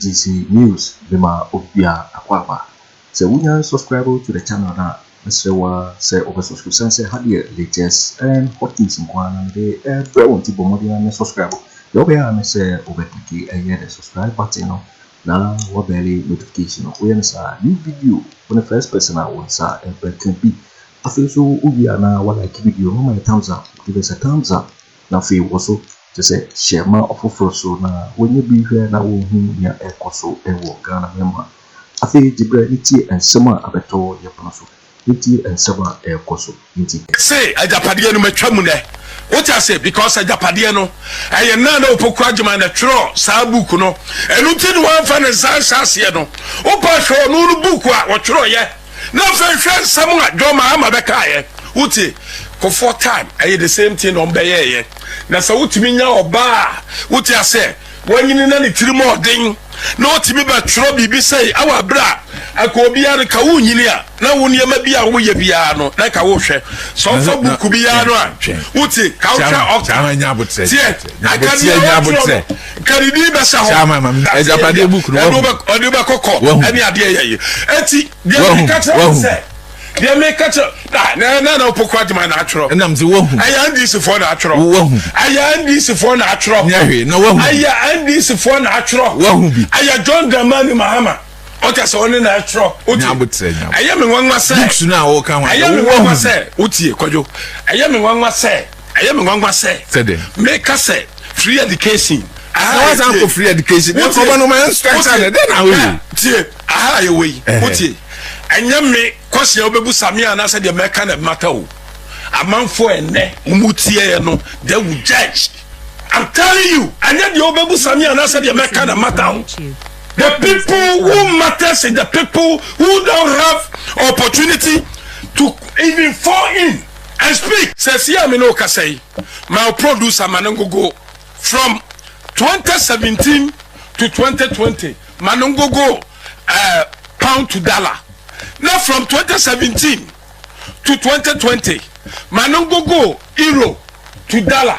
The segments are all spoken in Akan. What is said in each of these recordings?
GC News bema obia akwaba. Se wunya subscribe to the channel na say over subscription say hadi latest and hot news nkwana de every one tipo mo na subscribe. You be am say over click the subscribe button no. Na what belly notification no. We say new video when the first person I want say and can be. I feel so ubia na what like video no my thumbs up. Give us a thumbs up. Na feel also just say share my offer so na when you be here na wo hu ya ekoso ewo Ghana member. I feel Jibril iti and summer abeto yapono. Iti and summer ekoso iti. Say Agyapade no metwa mu ne. What I say because Agyapade no aye na na opoku agema na tro sa book no. Enu ti no wan fa ne sanse no. Opa hwo no book a wo tro ye. Na fa hwe samu adwoma ama beka ye. Uti ko for time aye the same thing on be ye. Na sa utimi nya oba uti ase wanyini na ni tirimo odin na otimi ba tro bibi sei awa bra akobia ne ka wunyini a na woni ma bia wo ye bia no na ka wo hwe so fa buku bia no a uti ka wo hwe chama nya botre akania nya botre karidi be sa ho chama mam Agyapade book no odi ba kokko ani ade ye eti dia ka tse dia make catch na opoku adima na atro nam se wohu aya ndisi for na atro wohu aya ndisi for na atro nyahwe na wohu aya ndisi for na atro wohu bi aya John Dramani Mahama oka se oni na atro oti aya me nwanwa se books na wo kan aya me nwanwa se otie Kojo aya me nwanwa se sede make us free education was am free education no ko no man structure then na we tie aha ye we otie anyame kwesi obebu Sammy Anas de meka na matter o amanfo ene umutie no they will judge. I'm telling you anya de obebu Sammy Anas de meka na matter o. The people who matters is the people who don't have opportunity to even fall in and speak. Says here me no ka say my producer manongogo from 2017 to 2020 manongogo pound to dollar. Now from 2017 to 2020, manongogo euro to dollar,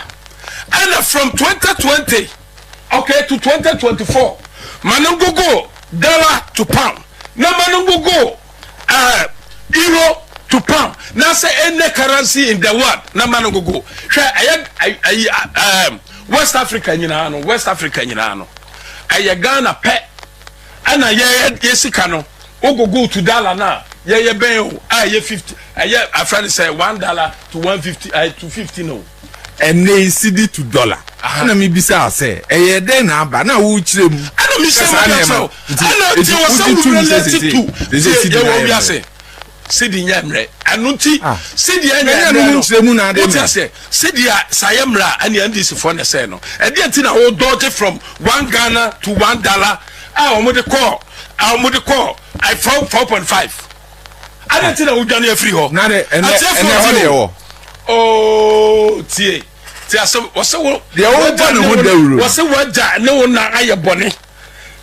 and from 2020, okay, to 2024, manongogo dollar to pound. Now manongogo euro to pound. Now say any currency in the world. Now manongogo. West Africa you know, West Africa you know. Aya Ghana pet, and yesikano. Go to dollar now. Yeah, ben. Ye 50. A friend say $1 to 150. To 50 no. And they CD to dollar. Na me bisa say. Den na ba na wo chire mu. Ana mi say so. Ana ti wo say related to. They say CD nyamre. Anu ti CD nyamre no chire mu na de. What say? CD sayemra and ndis for na say no. E dey ti na wo dodge from $1 to $1. Omo de call. I found 4.5. I don't think I would done free ho. Na de and oh, tie. Tie so what's the old one who dey what's the word that no na aye bone.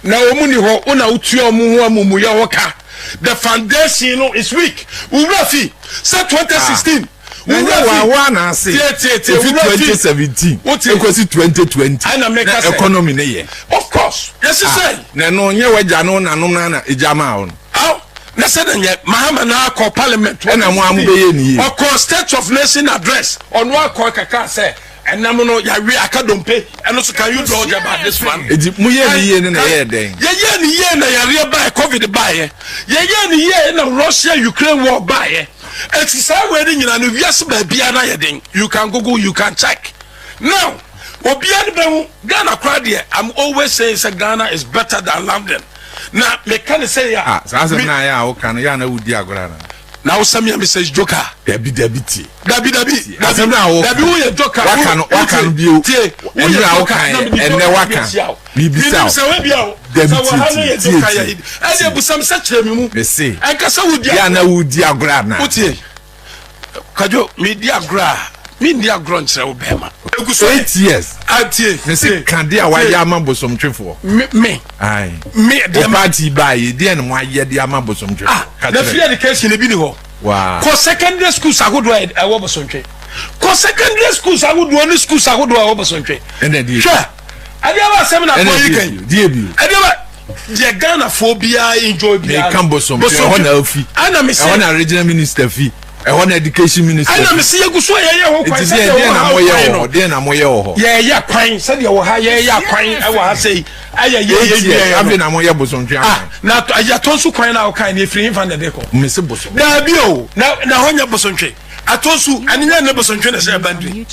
Na omuni ho una utu omu ho amumu ya woka. The foundation is weak. We rafi. Say 2016. We na say 2017. What you 2020. And make us economy ne ye. Of course. Yes you say. Na no nye waja no na ejama on. How? Na say na Mahama na call parliament. Na mo ambe ni. Of course state of nation address. On what call kaka say and na no ya we akadompe and also can you draw about this one. Edi mu ye ni na ye den. Ye ni ye na ya re buy COVID buy. Ye ni ye na Russia Ukraine war buy. It's say wedding you know yes bia na ye den. You can Google, you can check. Now, obian be Ghana crowd here. I'm always saying say Ghana is better than London. Now, me can say ya. Sasa na ya o kan ya na udi agora na. Now Sammy message joker. Dabi. Asem na wo. Dabi wo ye joker. Waka no bio. Enu a wo kan enne waka. Bibisa. Se we bia o. Dabi wo ha no ye joker ya. Ade busam se kire mi mu. Me say. Ankasa wo dia. Ya na udi agora na. Otie. Kajo me dia agora. Me dia agora nkyere wo bema. 8 years. Atie. Me say kan dia wa ya amabosom twefo. Me. Ai. Me dia party buy dia na mo aye dia amabosom twefo. The free education e bi ni ho. Wow. Ko secondary schools agodo e wo bosontwe. Ko secondary schools agodo ni schools agodo e wo bosontwe. And then sure. Ade ba sem na ko yikan. Die bi. Ade ba the Ghana phobia enjoy be Cambosom Hona fi ana me say Hona regional minister fi Hona education minister ana me say yeguso ye ho kwan say dey na moye ho ye kwan say dey wo ha ye kwan e wo ha say aye ye abi na moye bosontwe na ayatonsu kwan na wo kan na free fan de ko me se bosom na bi o na honya bosontwe atonsu anya na bosontwe na say bandri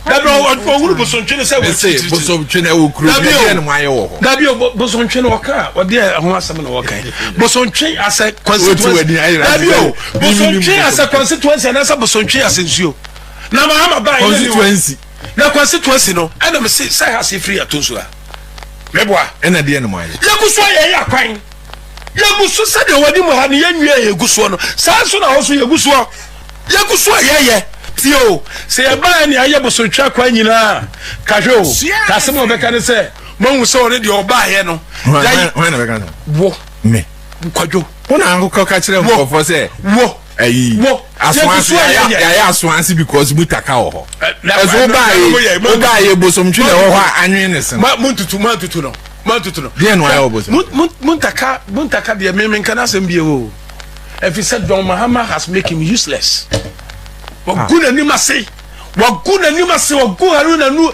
Dabi o wuru bosontwe say we say bosontwe na wo kru dey na moye ho dabi o bosontwe na waka o dey ho asem na waka bosontwe as a constituency dabi o bosontwe as a constituency na say bosontwe as nsuo na mahama ba constituency na constituency no ana me say has free atonsu a meboa ena dey na moye yeguso ye akwan yeguso say de wadi mu ha ne yenwie yeguso no sa so na ho so yeguso ye tio se eba ni aye bosontwa kwa nyina kahwe o kasem obeka ne se mo hu se ore de oba ye no why na beka no wo me kwajo una anko ka kire mo for say wo ayi aswansi ya aswansi because mutaka ho ezo ba ye bosomtwe na ho anwen ne sen muntutu no de no ayo bosom muntaka de me kan asem bie o if he said John Mahama has make him useless waguna ni masei wagu haruna nu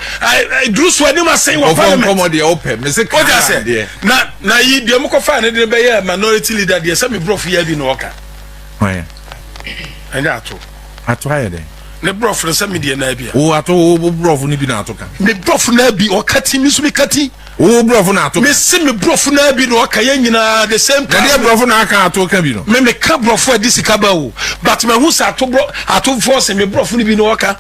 drusu ni masei wa parliament komo de open me se ka na yi de mo ko fa ne de be ye minority leader de se me brof ya bi no oka why anya ato aye de ne brof no se me de na bia o ato brof ni bi na ato ka me brof na bi o kati mi so me kati o brof na ato me se me brof na bi no oka ye nyina the same time de brof na aka ato ka bi no me ka brof a disika ba o but me hu sa ato force me brof ni bi no oka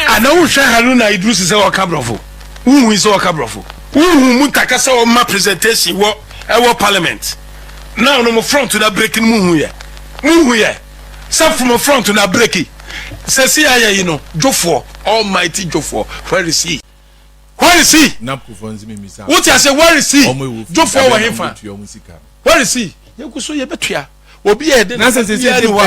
ana hu hwa haruna idrusi se oka brof hu se oka brof hu mutaka se o ma presentation wo parliament now no front na breaking mu hu ye some from front na breaking say see aye you know jofo almighty jofo where is he na profonzi me misa what you say where is he jofo wa hefa where is he yekuso ye betua obi e de na say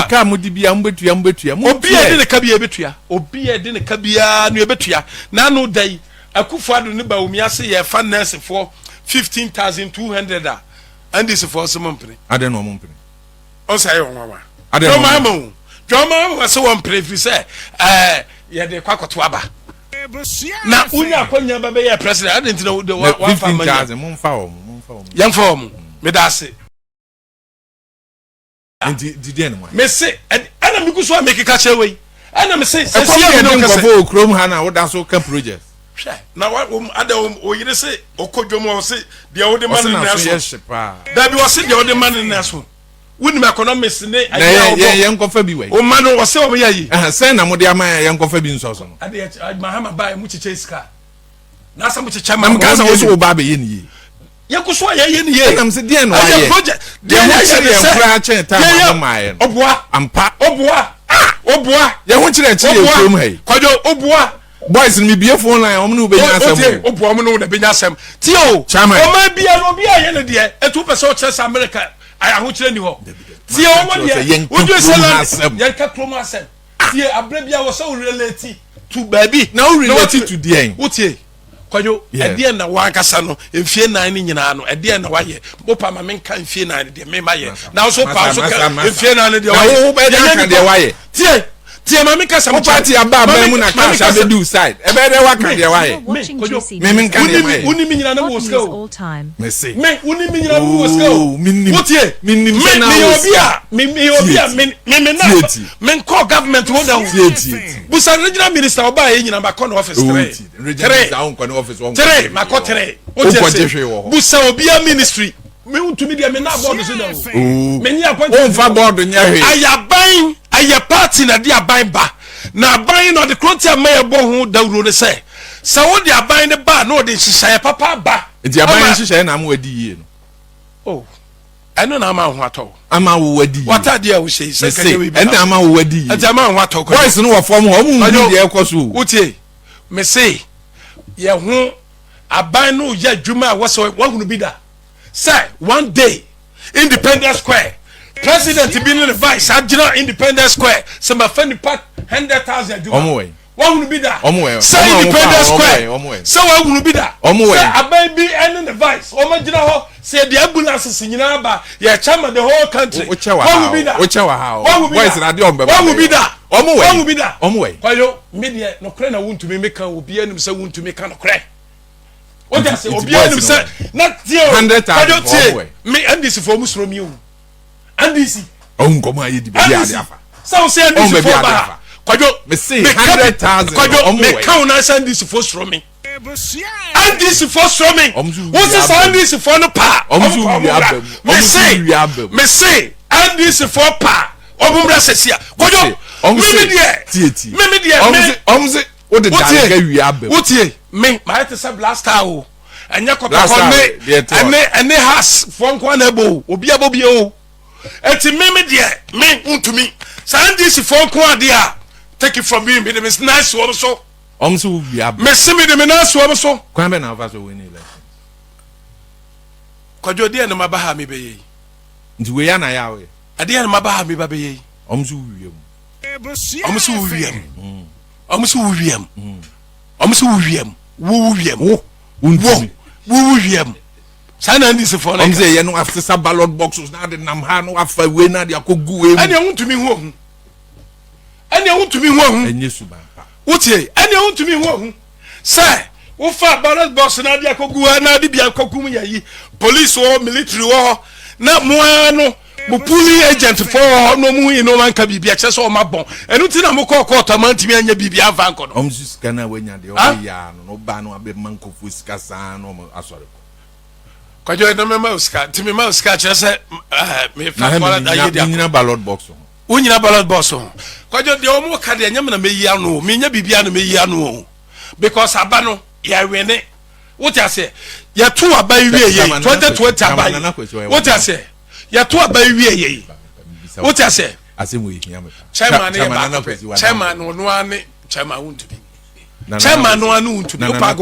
ka mudi bia mbetua obi e de ne ka bia betua obi e de ne ka bia no betua na no dai Akufo addo ne Bawumia say ye fa nurse for 15,200 and this for some money ade no money on say on wa ade no Joma was so one prefer say ye de kwakoto aba na unya akonya ba be ye president I didn't know the 15,000 mumfa yam form me da se did any one me say ana mi kuso make ka chewe ana me say see you no go chrome hana wo da so ka project na wa ada o yire say okodwo mo say de o de man na so da bi o say de o de man na so woni me economics ne ye nkofa bi we o man o say o ya yi say na mo de ama ye nkofa bi nso so no ade mahama ba mu chiche iska na sa mu chiche ma am ka sa wo so ba be ye ni ye kuso ye ni ye am say de no aye project de mo chire ye kura chen ta ma ma ye oboa ampa oboa ye ho chire chire ye krom hai kwajo oboa boys ni bie phone line o mu be nya asem oboa mu no be nya asem ti o ma bia no bia ye ne de etu pese o chese America aho chire ni ho ti o mo de o do selan ye ka krom asem ti abre bia wo so relate to baby na o relate to the o ti kwajo ade na wa kasa no emfie nan ni nyina no ade na wa ye opa ma menka emfie nan de me ma ye na so pa so ka emfie nan de wa ye wo be da ka de wa ye tie ma menka sam party aba ba mu na ka sha be do side e be de wa ka de wa ye me menka de wa ye uni mi nyina na wo sko me say me uni mi nyina na wo sko wo tie me obia me na men call government wo da busa regional minister oba ye nyina ba call office 3 ma call 3 busa obia ministry me Wontumi dia me na board so da me nya appointment o fa board nya he ayaban aye party na dia aban ba na aban no de krontia maye bo hu dawuro ne se wo de aban ne ba no de hihyaye papa ba di aban hihyaye na am wadi yie no oh eno na ama hu ato ama wo wadi yie wata dia wo sei se kanye we bi ena ama wo wadi yie enta ama hu ato boys no wo form ho mu ndi de ekoso utie me say ye hu aban no ya dwuma wo so wo hunu bi da say one day Independence Square president be in the vice agina Independence Square some offend park 100,000 omo we One will be that. Say Independence Square. So one will be that. Say a baby and the vice. Omajina say the ambulance is in Yaba. Yeah, chairman the whole country. One will be that. One will be that. One will be that. Kwayo media no cry na Wontumi make will be any say Wontumi can cry. What I say obi any say not deal 100,000. Me and this for from you. And this. So say this for ba. Kwajo me say 100,000. Kwajo me count na send this for from me. And this for from me. What is and this for no pa? Me say and this for pa. Obumbra sesia. Kwajo me dia. What the dagger we have? What ye? Me, my head is a blaster. And Yakoto and they has from Quanabo, Obiabobio. And to me, dear, me, Wontumi. Send this phone call, dear. Take it from me, it is nice also. We have Messi, the menace also. Kwabena Agyapong winning election. Kojo dear, no Mabahami Bay. Do we are now? I dear Mabahami Baby. William. Sana this for I'm saying, you know, after some ballot boxes now, the Namhano after winner, they are good. And you want to me home. And you want to me home. And yes, what ye? And you want to me home. Sir, what far ballot box and Adia Kogu and Adibia Kokumi, police war, military war, not more. Mupuli agent for no mu no man can be access or mabon. And you think I'm court a month me and your BB Vanco. Just gonna win the no ban or be manco fuscasan or sorry. Quite you remember Scott to me mouse catch us me ballot box. When you ballot box on. Quite the almost had a yaman me yano, Mina Bibiano me yano. Because Abano, ya win it. What I say? Ya two are by 2020. What I say? Ya to abai wie what I say we chairman no ane chairman Wontumi chairman no anu Wontumi opa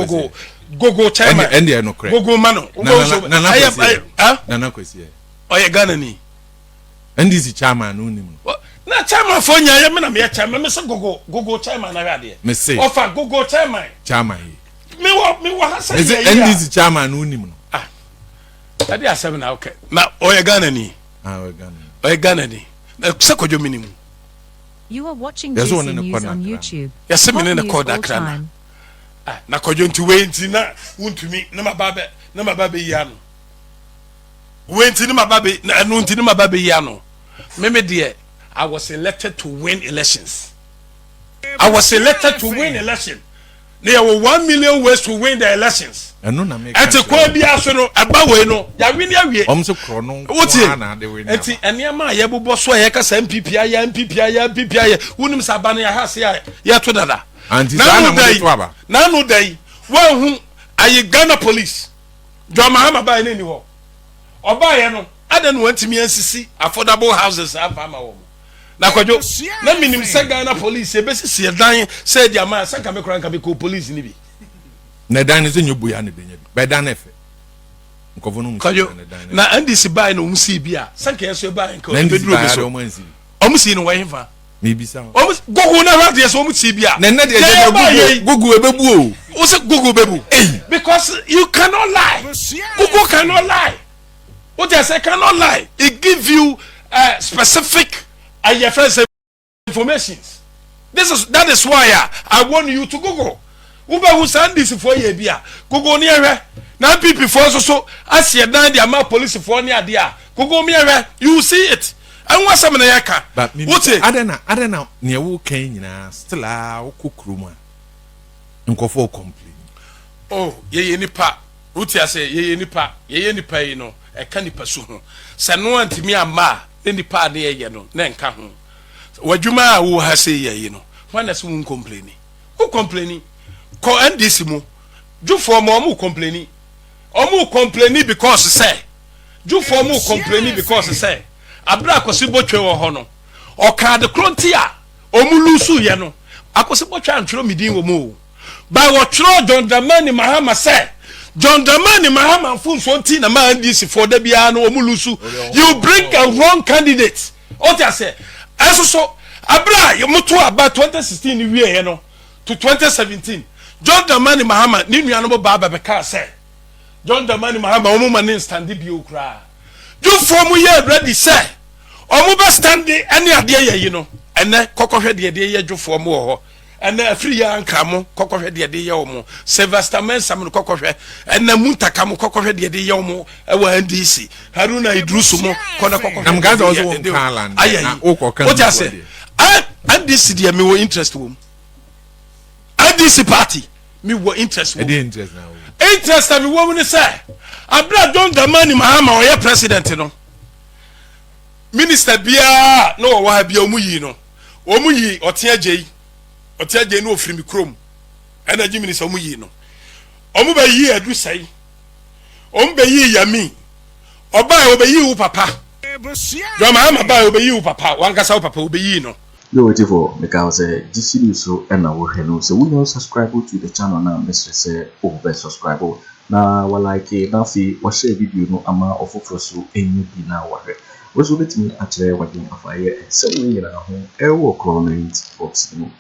gogo chairman and no correct gogo mano nana kwesi oye Ghana ni and this chairman no nim na chairman for nya ya me na me chairman me say gogo chairman na ade me say ofa gogo chairman me wo hasa and this chairman no nim I did 7 okay. Now, Ghana ni. Ghana ni. Kojo minimum. You are watching News on YouTube. Yes, I'm in the call that crana. Na Kojo to wait na Wontumi na mababe yano. Wait na mababe na nunti na mababe yano. Meme dear, I was elected to win elections. I was elected to win election. There were 1 million ways to win the elections. And no na make. At a Kwabia so abawe no. Ya win ya wie. So chrono. Na de win. Enti eniama ya bobo so ya kasa MPP ya Wonim sabane ya hase ya to dada. Anti sana mo to aba. Na no dai. Wa hu aye Ghana police. Mahama ba ni ho. Oba ye no adan wantimi ansisi affordable houses afama wo. Na Kojo na minim se Ghana police e besisi dan se dia ma sanka me kran ka be ko police ni bi. Na dan ze nyobu ya ne benya bi. Be dan efe. Nkofo no Kojo na andisi buy no umsi bi a sanka yeso buy nko be duro be so. Omusi no wa himfa. Me bi sa. Omusi gogo na radio yeso omusi bi a. Na de gogo ebebu o. O se gogo bebu. Because you cannot lie. Gogo cannot lie. What I say cannot lie. It give you specific information. That is why I want you to Google. Uba who send this for ye bia. Google near now people for so as you done the amount police for near there. Google me you see it. And what's some yaka? But what I don't know near who came still a kukruma. Nkofo complain. Oh, ye nipa. What I say ye nipa you know. I can't pursue him. Sano antimi ama nipa na ye no na nka ho. Wadwuma wo ha say ye no. When as won complain. Who complaining? Ko NDC mu. Ju for mo complaining. Omu complaining because say. Ju for mo complaining because say. Abra akosi botwe wo ho no. Oka de krontia. Omu lusu ye no. Akosi botwe antwero midin wo mu. Ba wo twero John Dramani Mahama say. John Dramani Mahama Funfonti na man this for the biano omulusu. You bring a wrong candidate. What I say? So abra you mutu about 2016 we no. to 2017 John Dramani Mahama ni nuano mo baba beka say John Dramani Mahama omo mane stand bi okra you for mu ye ready say omo be stand any ade ye no ene kokohwe de ye dwofo mo ho ene afri ya anka mo kokohwe de ye omo Sylvester Mensah mo kokohwe ene muntaka mo kokohwe de ye omo e wa NDC Haruna Idrusu mo kona kokohwe nam gaza also on Thailand na okokan what you say NDC de me wo interest wo NDC party me wo interest wo interest now interest me wo ni say abra John Dramani Mahama o president no minister bia no wa bia omuyi no omuyi oteagye no ofiri mi krom energy minister omuyi no omu ba yi adu sai omu ba yi yami oba obeyi wo papa John Mahama ba obeyi wo papa wankasa wo papa obeyi no yo wait for because this so and our hello so we know subscribe to the channel now Mr. say over subscribe na wa like na fi wa share video no ama ofofo so enye bi na wa hwe also let me actually working of aye so we na ho e wo comment box no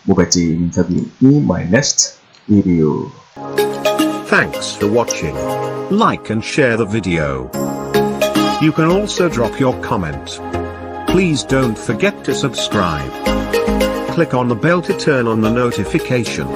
mo beti interview in my next video. Thanks for watching. Like and share the video. You can also drop your comment. Please don't forget to subscribe. Click on the bell to turn on the notification.